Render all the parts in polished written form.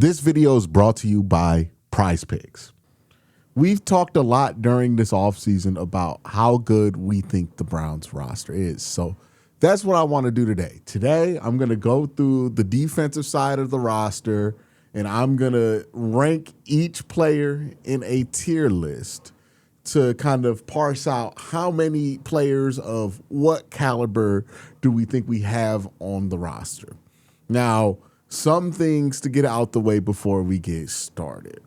This video is brought to you by PrizePicks. We've talked a lot during this offseason about how good we think the Browns roster is. So that's what I want to do today. Today, I'm going to go through the defensive side of the roster, and I'm going to rank each player in a tier list to kind of parse out how many players of what caliber do we think we have on the roster. Now, some things to get out the way before we get started.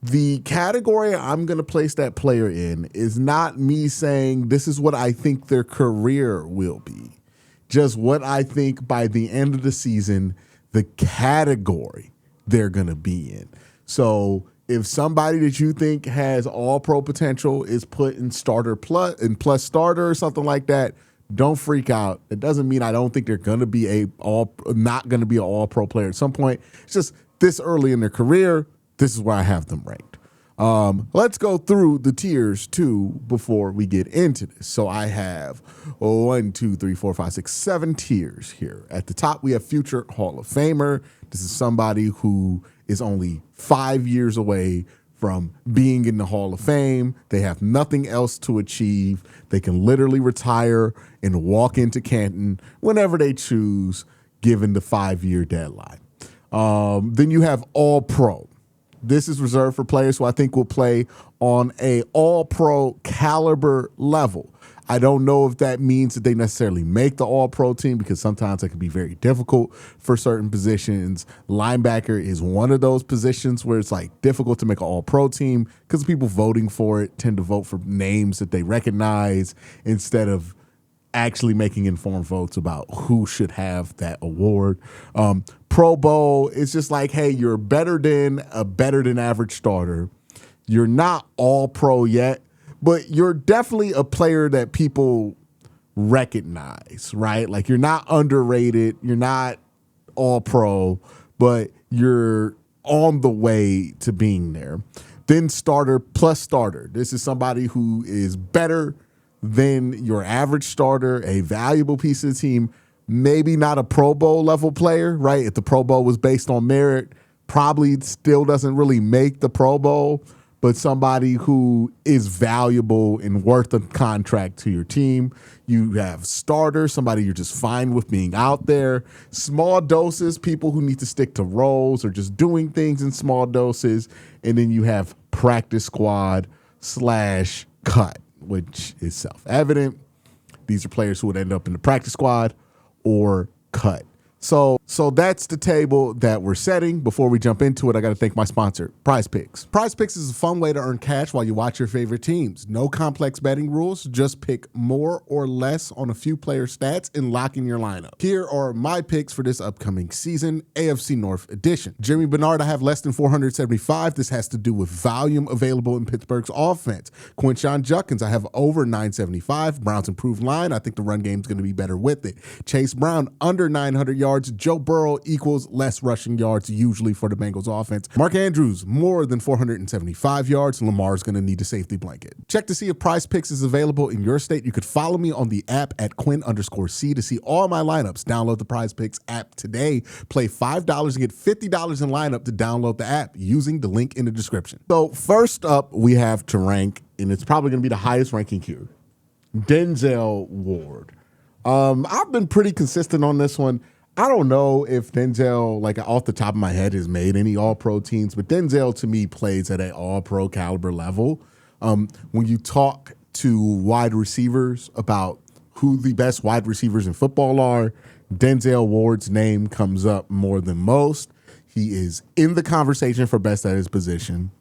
The category I'm going to place that player in is not me saying this is what I think their career will be. Just what I think by the end of the season, the category they're going to be in. So if somebody that you think has all pro potential is put in starter plus starter or something like that, don't freak out. It doesn't mean I don't think they're going to be not going to be an all pro player at some point. It's just this early in their career, this is where I have them ranked. Let's go through the tiers too before we get into this. So I have 1, 2, 3, 4, 5, 6, 7 tiers here. At the top, we have future Hall of Famer. This is somebody who is only 5 years away from being in the Hall of Fame. They have nothing else to achieve. They can literally retire and walk into Canton whenever they choose, given the 5-year deadline. Then you have All Pro. This is reserved for players who I think will play on a All-Pro caliber level. I don't know if that means that they necessarily make the All-Pro team, because sometimes it can be very difficult for certain positions. Linebacker is one of those positions where it's like difficult to make an All-Pro team because people voting for it tend to vote for names that they recognize instead of actually making informed votes about who should have that award. Pro Bowl is just like, hey, you're better than average starter. You're not all pro yet, but you're definitely a player that people recognize, right? Like, you're not underrated. You're not all pro, but you're on the way to being there. Then starter plus starter. This is somebody who is better than your average starter, a valuable piece of the team, maybe not a Pro Bowl level player, right? If the Pro Bowl was based on merit, probably still doesn't really make the Pro Bowl, but somebody who is valuable and worth a contract to your team. You have starter, somebody you're just fine with being out there. Small doses, people who need to stick to roles or just doing things in small doses. And then you have practice squad / cut, which is self-evident. These are players who would end up in the practice squad or cut. So that's the table that we're setting. Before we jump into it, I got to thank my sponsor, PrizePicks. PrizePicks is a fun way to earn cash while you watch your favorite teams. No complex betting rules. Just pick more or less on a few player stats and lock in your lineup. Here are my picks for this upcoming season, AFC North edition. Jimmy Bernard, I have less than 475. This has to do with volume available in Pittsburgh's offense. Quincy Juckins, I have over 975. Browns improved line. I think the run game is going to be better with it. Chase Brown, under 900 yards. Joe Burrow equals less rushing yards usually for the Bengals offense. Mark Andrews, more than 475 yards. Lamar's going to need a safety blanket. Check to see if PrizePicks is available in your state. You could follow me on the app at Quinn_C to see all my lineups. Download the PrizePicks app today. Play $5 and get $50 in lineup to download the app using the link in the description. So first up, we have to rank, and it's probably going to be the highest ranking here, Denzel Ward. I've been pretty consistent on this one. I don't know if Denzel, like off the top of my head, has made any all-pro teams, but Denzel to me plays at an all-pro caliber level. When you talk to wide receivers about who the best wide receivers in football are, Denzel Ward's name comes up more than most. He is in the conversation for best at his position.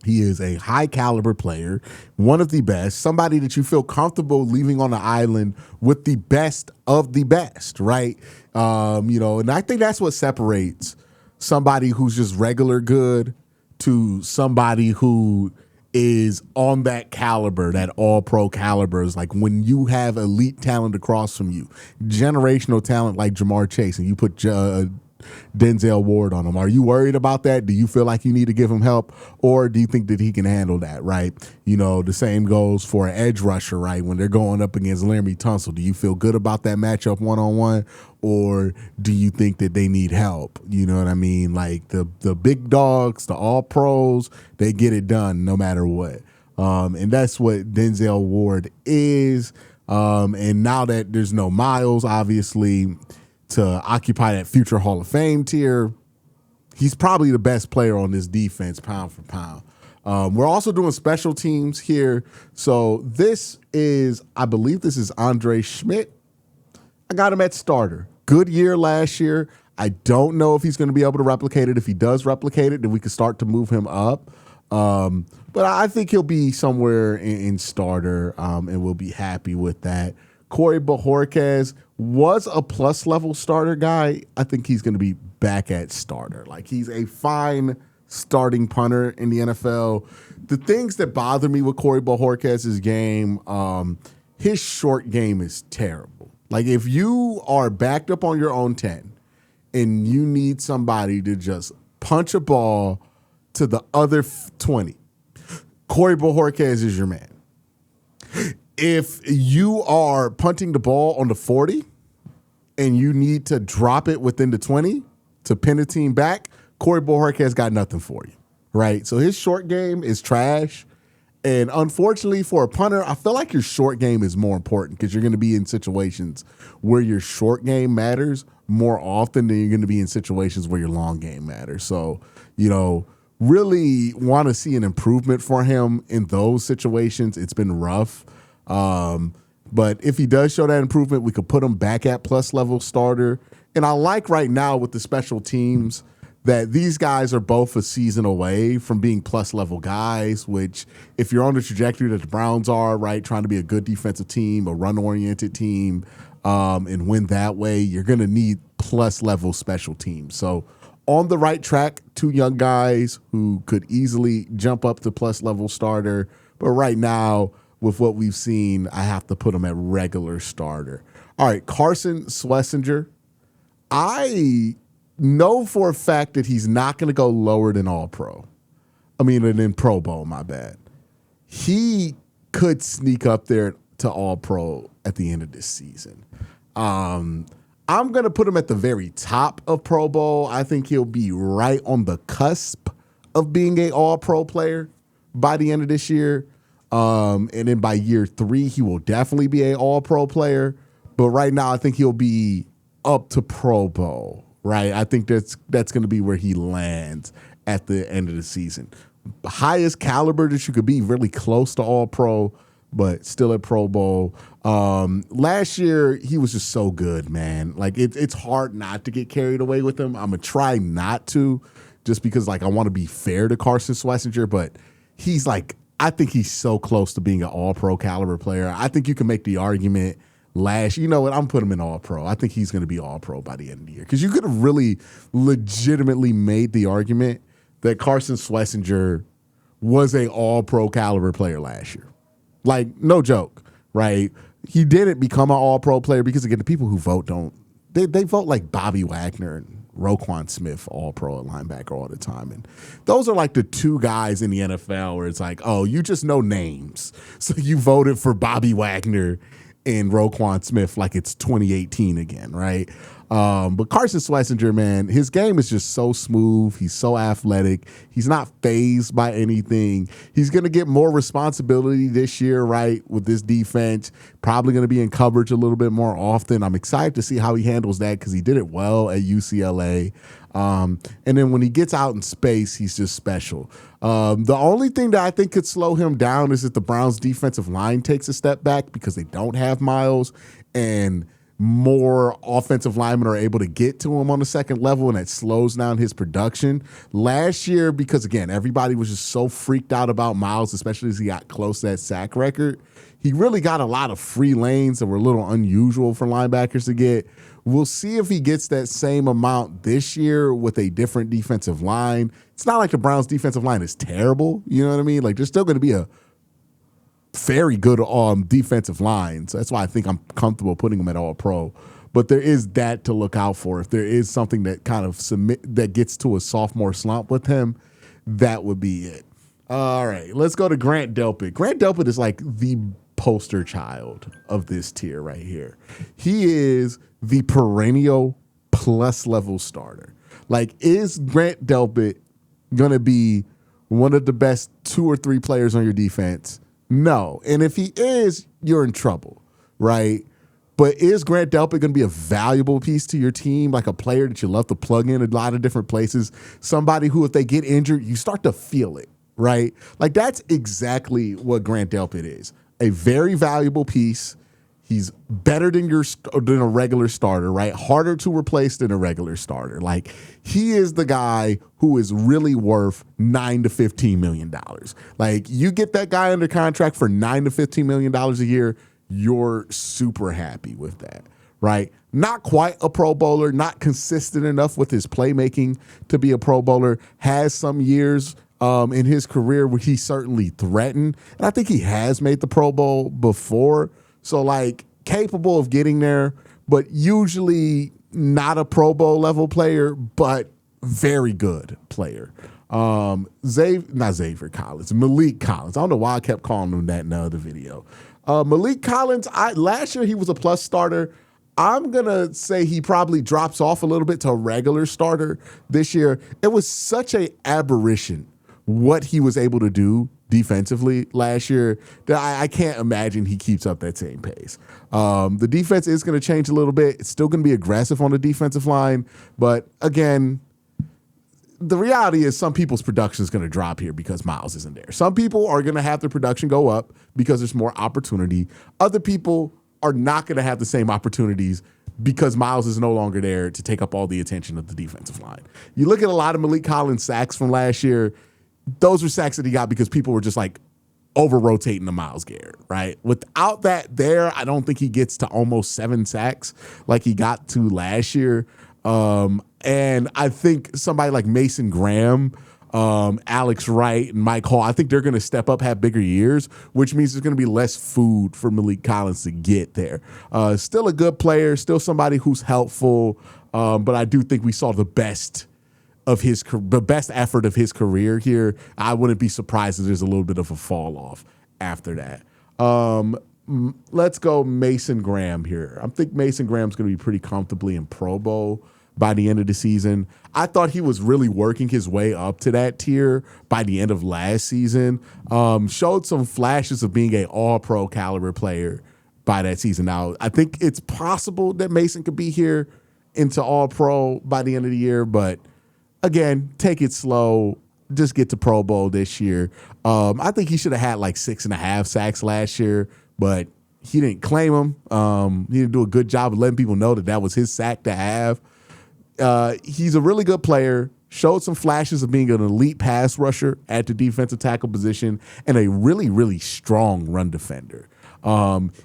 He is a high caliber player, one of the best, somebody that you feel comfortable leaving on the island with the best of the best, right? And I think that's what separates somebody who's just regular good to somebody who is on that caliber, that all-pro caliber. Is like when you have elite talent across from you, generational talent like Jamar Chase, and you put Denzel Ward on him. Are you worried about that? Do you feel like you need to give him help, or do you think that he can handle that, right? The same goes for an edge rusher, right? When they're going up against Laramie Tunsil, do you feel good about that matchup one-on-one, or do you think that they need help? You know what I mean? Like the big dogs, the all-pros, they get it done no matter what. And that's what Denzel Ward is. And now that there's no Miles, obviously, to occupy that future Hall of Fame tier, he's probably the best player on this defense, pound for pound. We're also doing special teams here. So I believe this is Andre Schmidt. I got him at starter. Good year last year. I don't know if he's going to be able to replicate it. If he does replicate it, then we can start to move him up. But I think he'll be somewhere in starter, and we'll be happy with that. Corey Bojorquez was a plus level starter guy. I think he's going to be back at starter. Like, he's a fine starting punter in the NFL. The things that bother me with Corey Bojorquez's game, his short game is terrible. Like, if you are backed up on your own 10 and you need somebody to just punch a ball to the other 20, Corey Bojorquez is your man. If you are punting the ball on the 40 and you need to drop it within the 20 to pin a team back, Corey Bojorquez got nothing for you, right? So his short game is trash. And unfortunately for a punter, I feel like your short game is more important because you're going to be in situations where your short game matters more often than you're going to be in situations where your long game matters. So, really want to see an improvement for him in those situations. It's been rough. But if he does show that improvement, we could put him back at plus level starter. And I like right now with the special teams that these guys are both a season away from being plus level guys, which if you're on the trajectory that the Browns are, right, trying to be a good defensive team, a run-oriented team, and win that way, you're going to need plus level special teams. So on the right track, two young guys who could easily jump up to plus level starter. But right now, with what we've seen, I have to put him at regular starter. All right, Carson Schlesinger. I know for a fact that he's not going to go lower than All-Pro. Than Pro Bowl, my bad. He could sneak up there to All-Pro at the end of this season. I'm going to put him at the very top of Pro Bowl. I think he'll be right on the cusp of being an All-Pro player by the end of this year. And then by year 3, he will definitely be an All-Pro player. But right now, I think he'll be up to Pro Bowl, right? I think that's going to be where he lands at the end of the season. Highest caliber that you could be, really close to All-Pro, but still at Pro Bowl. Last year, he was just so good, man. Like, it's hard not to get carried away with him. I'm going to try not to, just because, I want to be fair to Carson Schlesinger, but he's I think he's so close to being an all-pro caliber player. I think you can make the argument you know what, I'm putting him in all-pro. I think he's going to be all-pro by the end of the year. Because you could have really legitimately made the argument that Carson Schlesinger was an all-pro caliber player last year. No joke, right? He didn't become an all-pro player because, again, the people who vote they vote like Bobby Wagner and Roquan Smith, all-pro at linebacker all the time. And those are the two guys in the NFL where it's you just know names. So you voted for Bobby Wagner and Roquan Smith like it's 2018 again, right? But Carson Schlesinger, man, his game is just so smooth. He's so athletic. He's not fazed by anything. He's going to get more responsibility this year, right, with this defense. Probably going to be in coverage a little bit more often. I'm excited to see how he handles that because he did it well at UCLA. And then when he gets out in space, he's just special. The only thing that I think could slow him down is if the Browns' defensive line takes a step back because they don't have Miles and more offensive linemen are able to get to him on the second level, and that slows down his production. Last year, because, again, everybody was just so freaked out about Miles, especially as he got close to that sack record, he really got a lot of free lanes that were a little unusual for linebackers to get. We'll see if he gets that same amount this year with a different defensive line. It's not like the Browns' defensive line is terrible. You know what I mean? There's still going to be a very good defensive line. So that's why I think I'm comfortable putting him at all-pro. but there is that to look out for. If there is something that kind of that gets to a sophomore slump with him, that would be it. All right, let's go to Grant Delpit. Grant Delpit is like the poster child of this tier right here. He is the perennial plus level starter. Like, is Grant Delpit going to be one of the best 2 or 3 players on your defense? No. And if he is, you're in trouble, right? But is Grant Delpit going to be a valuable piece to your team, like a player that you love to plug in a lot of different places? Somebody who, if they get injured, you start to feel it, right? Like, that's exactly what Grant Delpit is. A very valuable piece. He's better than a regular starter, right? Harder to replace than a regular starter. Like, he is the guy who is really worth $9 to $15 million. Like, you get that guy under contract for $9 to $15 million a year, you're super happy with that, right? Not quite a Pro Bowler, not consistent enough with his playmaking to be a Pro Bowler. Has some years in his career where he certainly threatened, and I think he has made the Pro Bowl before. So, like, capable of getting there, but usually not a Pro Bowl level player, but very good player. Malik Collins. I don't know why I kept calling him that in the other video. Malik Collins, last year he was a plus starter. I'm going to say he probably drops off a little bit to a regular starter this year. It was such an aberration what he was able to do defensively last year that I can't imagine he keeps up that same pace. The defense is going to change a little bit. It's still going to be aggressive on the defensive line. But again, the reality is some people's production is going to drop here because Miles isn't there. Some people are going to have their production go up because there's more opportunity. Other people are not going to have the same opportunities because Miles is no longer there to take up all the attention of the defensive line. You look at a lot of Malik Collins sacks from last year. Those were sacks that he got because people were just like over-rotating to Myles Garrett, right? Without that there, I don't think he gets to almost 7 sacks like he got to last year. And I think somebody like Mason Graham, Alex Wright, and Mike Hall, I think they're going to step up, have bigger years, which means there's going to be less food for Malik Collins to get there. Still a good player, still somebody who's helpful, but I do think we saw the best effort of his career here. I wouldn't be surprised if there's a little bit of a fall off after that. Let's go Mason Graham here. I think Mason Graham's going to be pretty comfortably in Pro Bowl by the end of the season. I thought he was really working his way up to that tier by the end of last season. Showed some flashes of being an all-pro caliber player by that season. Now, I think it's possible that Mason could be here into all-pro by the end of the year, but again, take it slow. Just get to Pro Bowl this year. I think he should have had like 6.5 sacks last year, but he didn't claim them. He didn't do a good job of letting people know that was his sack to have. He's a really good player, showed some flashes of being an elite pass rusher at the defensive tackle position and a really, really strong run defender.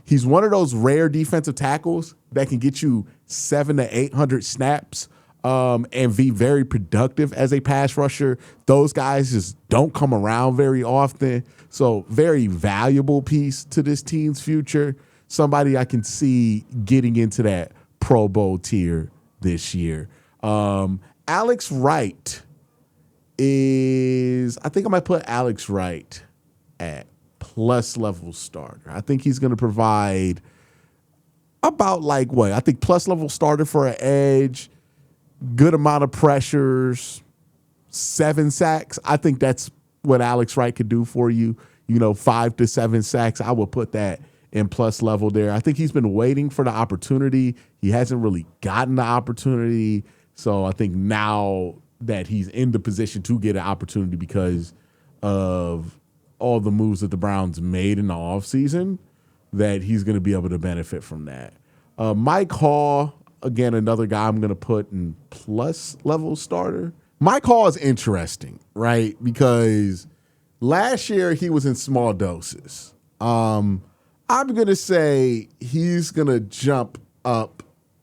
He's one of those rare defensive tackles that can get you 700 to 800 snaps and be very productive as a pass rusher. Those guys just don't come around very often. So very valuable piece to this team's future. Somebody I can see getting into that Pro Bowl tier this year. Alex Wright I think I might put Alex Wright at plus level starter. I think he's going to provide about I think plus level starter for an edge, good amount of pressures, 7 sacks. I think that's what Alex Wright could do for you. 5 to 7 sacks. I would put that in plus level there. I think he's been waiting for the opportunity. He hasn't really gotten the opportunity. So I think now that he's in the position to get an opportunity because of all the moves that the Browns made in the offseason, that he's going to be able to benefit from that. Mike Hall, again, another guy I'm going to put in plus level starter. Mike Hall is interesting, right? Because last year he was in small doses. I'm going to say he's going to jump up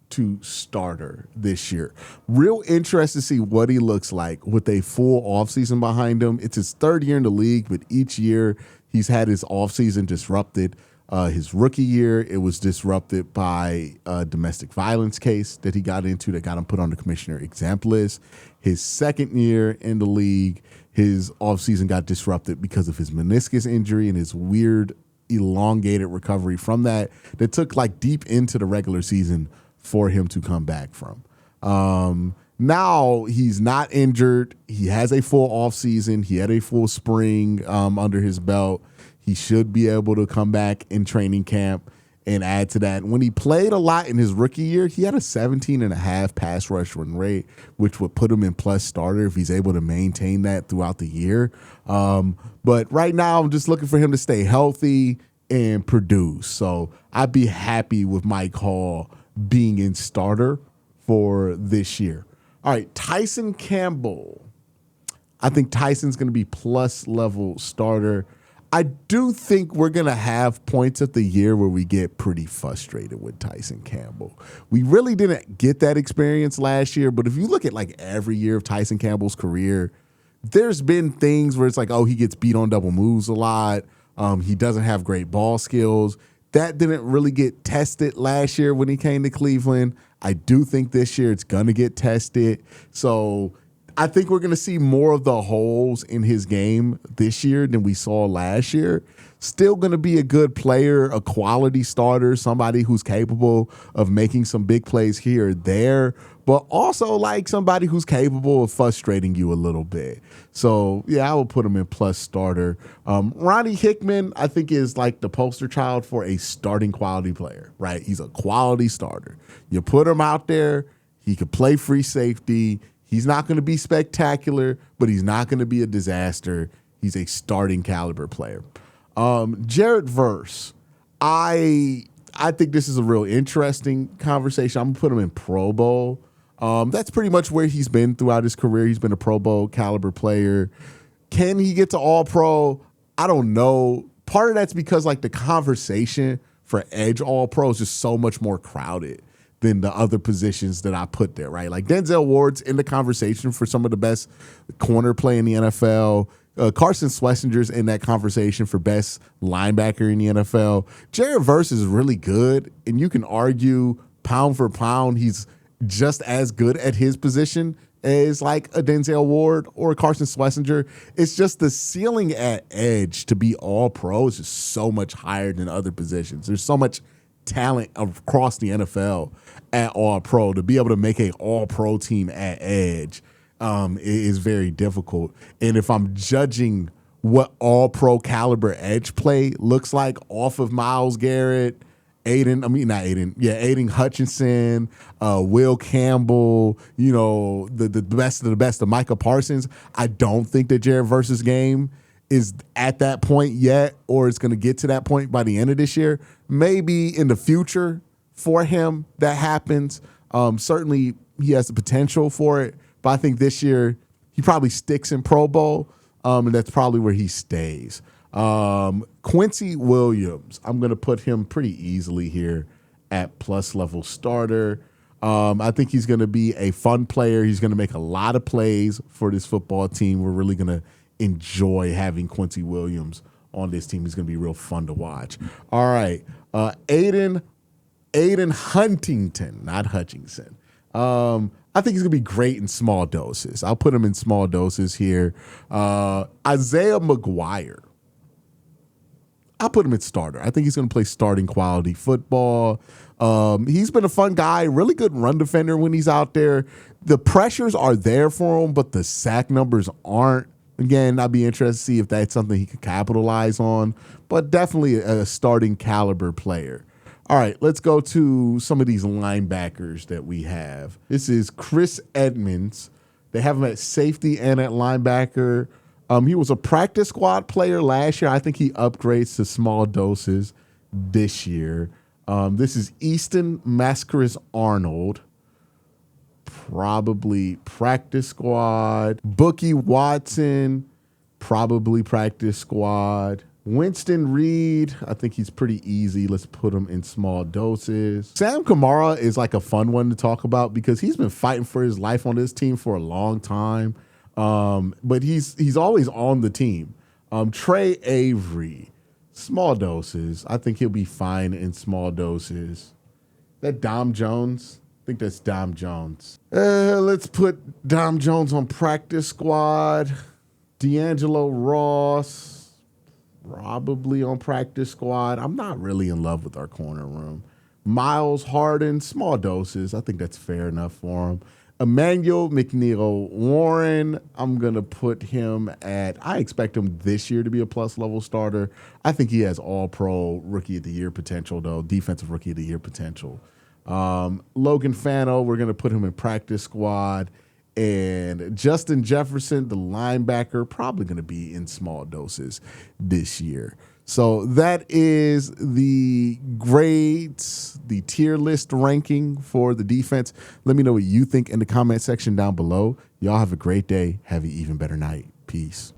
to starter this year. Real interested to see what he looks like with a full offseason behind him. It's his 3rd year in the league, but each year he's had his offseason disrupted. His rookie year, it was disrupted by a domestic violence case that he got into that got him put on the commissioner exempt list. His second year in the league, his offseason got disrupted because of his meniscus injury and his weird elongated recovery from that took like deep into the regular season for him to come back from. Now he's not injured. He has a full offseason. He had a full spring under his belt. He should be able to come back in training camp and add to that. When he played a lot in his rookie year, he had a 17.5 pass rush run rate, which would put him in plus starter if he's able to maintain that throughout the year. But right now, I'm just looking for him to stay healthy and produce. So I'd be happy with Mike Hall being in starter for this year. All right, Tyson Campbell. I think Tyson's going to be plus level starter. I do think we're going to have points of the year where we get pretty frustrated with Tyson Campbell. We really didn't get that experience last year, but if you look at like every year of Tyson Campbell's career, there's been things where it's like, oh, he gets beat on double moves a lot. He doesn't have great ball skills. That didn't really get tested last year when he came to Cleveland. I do think this year it's going to get tested. So I think we're going to see more of the holes in his game this year than we saw last year. Still going to be a good player, a quality starter, somebody who's capable of making some big plays here or there, but also like somebody who's capable of frustrating you a little bit. So, yeah, I will put him in plus starter. Ronnie Hickman, I think, is like the poster child for a starting quality player, right? He's a quality starter. You put him out there, he could play free safety. He's not going to be spectacular, but he's not going to be a disaster. He's a starting caliber player. Jared Verse, I think this is a real interesting conversation. I'm going to put him in Pro Bowl. That's pretty much where he's been throughout his career. He's been a Pro Bowl caliber player. Can he get to All Pro? I don't know. Part of that's because like the conversation for edge All Pro is just so much more crowded than the other positions that I put there, right? Like Denzel Ward's in the conversation for some of the best corner play in the NFL. Carson Schwarzenegger's in that conversation for best linebacker in the NFL. Jared Verse is really good, and you can argue pound for pound he's just as good at his position as like a Denzel Ward or a Carson Schwarzenegger. It's just the ceiling at edge to be all pro is just so much higher than other positions. There's so much talent across the NFL at all pro. To be able to make a all pro team at edge is very difficult. And if I'm judging what all pro caliber edge play looks like off of Myles Garrett, Aiden Hutchinson, Will Campbell, the best of the best of Micah Parsons, I don't think that Jared Verse's game is at that point yet, or it's going to get to that point by the end of this year. Maybe in the future for him that happens. Certainly he has the potential for it, but I think this year he probably sticks in Pro Bowl, and that's probably where he stays. Quincy Williams, I'm going to put him pretty easily here at plus level starter. I think he's going to be a fun player. He's going to make a lot of plays for this football team. We're really going to enjoy having Quincy Williams on this team. He's going to be real fun to watch. All right. Aiden Huntington, not Hutchinson. I think he's going to be great in small doses. I'll put him in small doses here. Isaiah McGuire, I'll put him at starter. I think he's going to play starting quality football. He's been a fun guy, really good run defender when he's out there. The pressures are there for him, but the sack numbers aren't. Again, I'd be interested to see if that's something he could capitalize on, but definitely a starting caliber player. All right, let's go to some of these linebackers that we have. This is Chris Edmonds. They have him at safety and at linebacker. He was a practice squad player last year. I think he upgrades to small doses this year. This is Easton Mascaris Arnold, probably practice squad. Bookie Watson, probably practice squad. Winston Reed, I think he's pretty easy. Let's put him in small doses. Sam Kamara is like a fun one to talk about because he's been fighting for his life on this team for a long time. But he's always on the team. Trey Avery, Small doses. I think he'll be fine in small doses. That Dom Jones? I think that's Dom Jones. Let's put Dom Jones on practice squad. D'Angelo Ross, probably on practice squad. I'm not really in love with our corner room. Miles Harden, small doses. I think that's fair enough for him. Emmanuel McNeil-Warren, I'm going to put him at, I expect him this year to be a plus-level starter. I think he has all-pro rookie of the year potential, though, defensive rookie of the year potential. Logan Fano, we're going to put him in practice squad. And Justin Jefferson, the linebacker, probably going to be in small doses this year. So that is the grades, the tier list ranking for the defense. Let me know what you think in the comment section down below. Y'all have a great day. Have an even better night. Peace.